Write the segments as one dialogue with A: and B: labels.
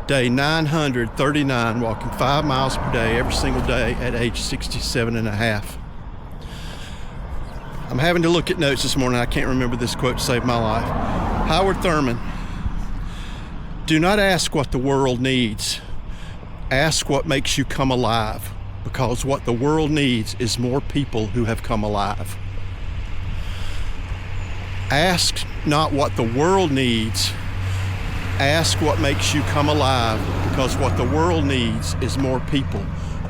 A: Day 939, walking 5 miles per day every single day at age 67 and a half. I'm having to look at notes this morning. I can't remember this quote to save my life. Howard Thurman: do not ask what the world needs. Ask what makes you come alive, because what the world needs is more people who have come alive. Ask not what the world needs. Ask what makes you come alive, because what the world needs is more people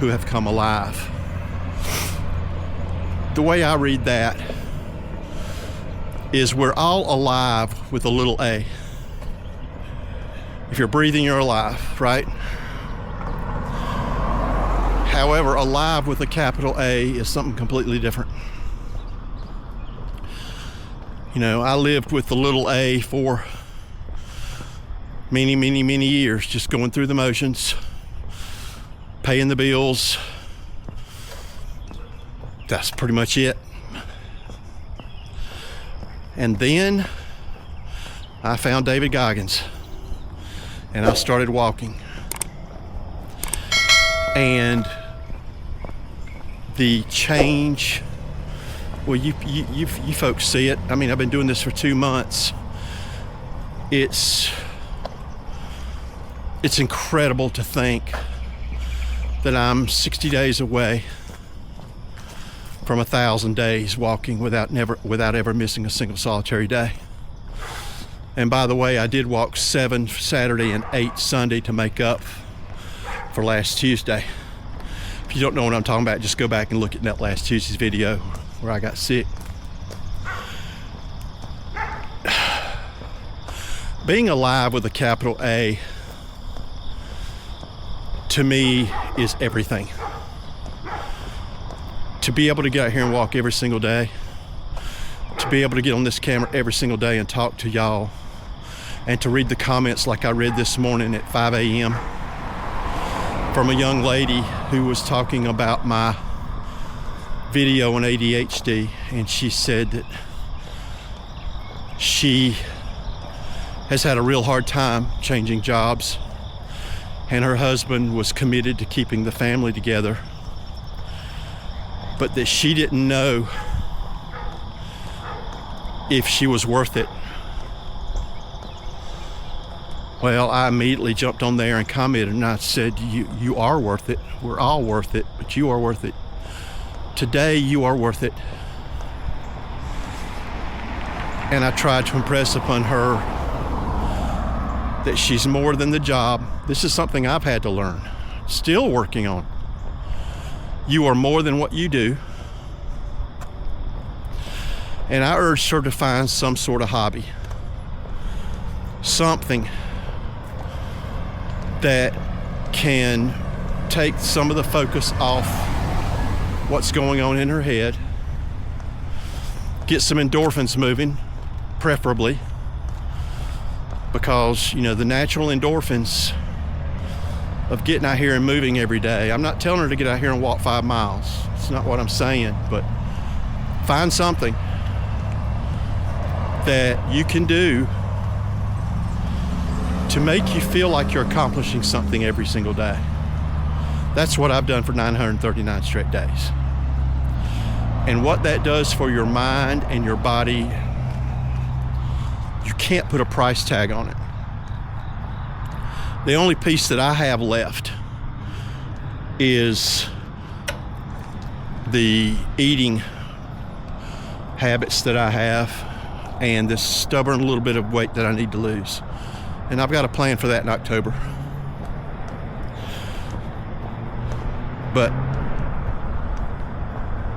A: who have come alive. The way I read that is we're all alive with a little a. If you're breathing, you're alive, right? However, alive with a capital A is something completely different. You know, I lived with the little a for many, many, many years, just going through the motions, paying the bills. That's pretty much it. And then I found David Goggins and I started walking. And the change, well, you folks see it. I mean, I've been doing this for 2 months. It's incredible to think that I'm 60 days away from 1,000 days walking without ever missing a single solitary day. And by the way, I did walk 7 Saturday and 8 Sunday to make up for last Tuesday. If you don't know what I'm talking about, just go back and look at that last Tuesday's video where I got sick. Being alive with a capital A, to me, is everything. To be able to get out here and walk every single day, to be able to get on this camera every single day and talk to y'all, and to read the comments like I read this morning at 5 a.m. from a young lady who was talking about my video on ADHD, and she said that she has had a real hard time changing jobs, and her husband was committed to keeping the family together, but that she didn't know if she was worth it. Well, I immediately jumped on there and commented, and I said, you are worth it. We're all worth it, but you are worth it. Today, you are worth it. And I tried to impress upon her that she's more than the job. This is something I've had to learn, still working on. You are more than what you do. And I urged her to find some sort of hobby, something that can take some of the focus off what's going on in her head, get some endorphins moving, preferably, because, you know, the natural endorphins of getting out here and moving every day. I'm not telling her to get out here and walk 5 miles. It's not what I'm saying, but find something that you can do to make you feel like you're accomplishing something every single day. That's what I've done for 939 straight days. And what that does for your mind and your body, you can't put a price tag on it. The only piece that I have left is the eating habits that I have and this stubborn little bit of weight that I need to lose. And I've got a plan for that in October. But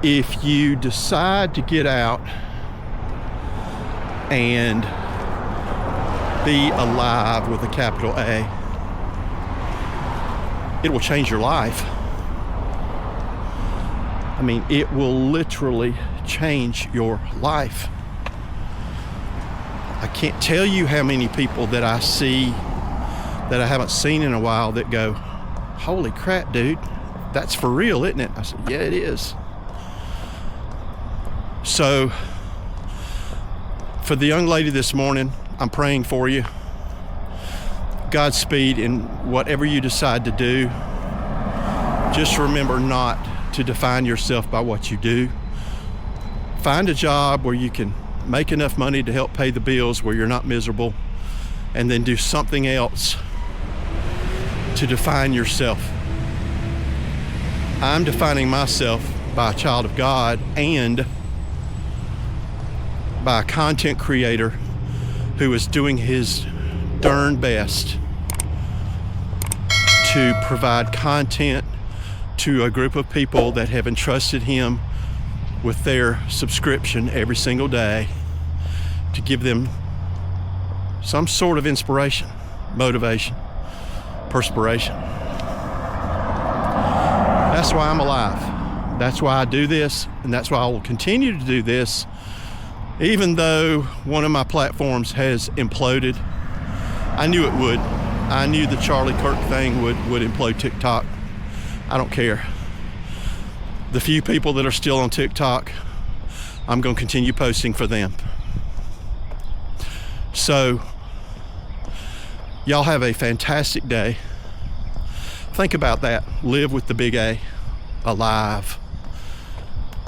A: if you decide to get out and be alive with a capital A, it will change your life. I mean, it will literally change your life. I can't tell you how many people that I see that I haven't seen in a while that go, holy crap, dude, that's for real, isn't it? I said, yeah, it is. So for the young lady this morning, I'm praying for you. Godspeed in whatever you decide to do. Just remember not to define yourself by what you do. Find a job where you can make enough money to help pay the bills, where you're not miserable, and then do something else to define yourself. I'm defining myself by a child of God and by a content creator who is doing his darn best to provide content to a group of people that have entrusted him with their subscription every single day, to give them some sort of inspiration, motivation, perspiration. That's why I'm alive. That's why I do this, and that's why I will continue to do this, even though one of my platforms has imploded. I knew it would. I knew the Charlie Kirk thing would implode TikTok. I don't care. The few people that are still on TikTok, I'm going to continue posting for them. So, y'all have a fantastic day. Think about that. Live with the big A. Alive.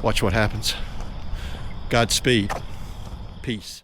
A: Watch what happens. Godspeed. Peace.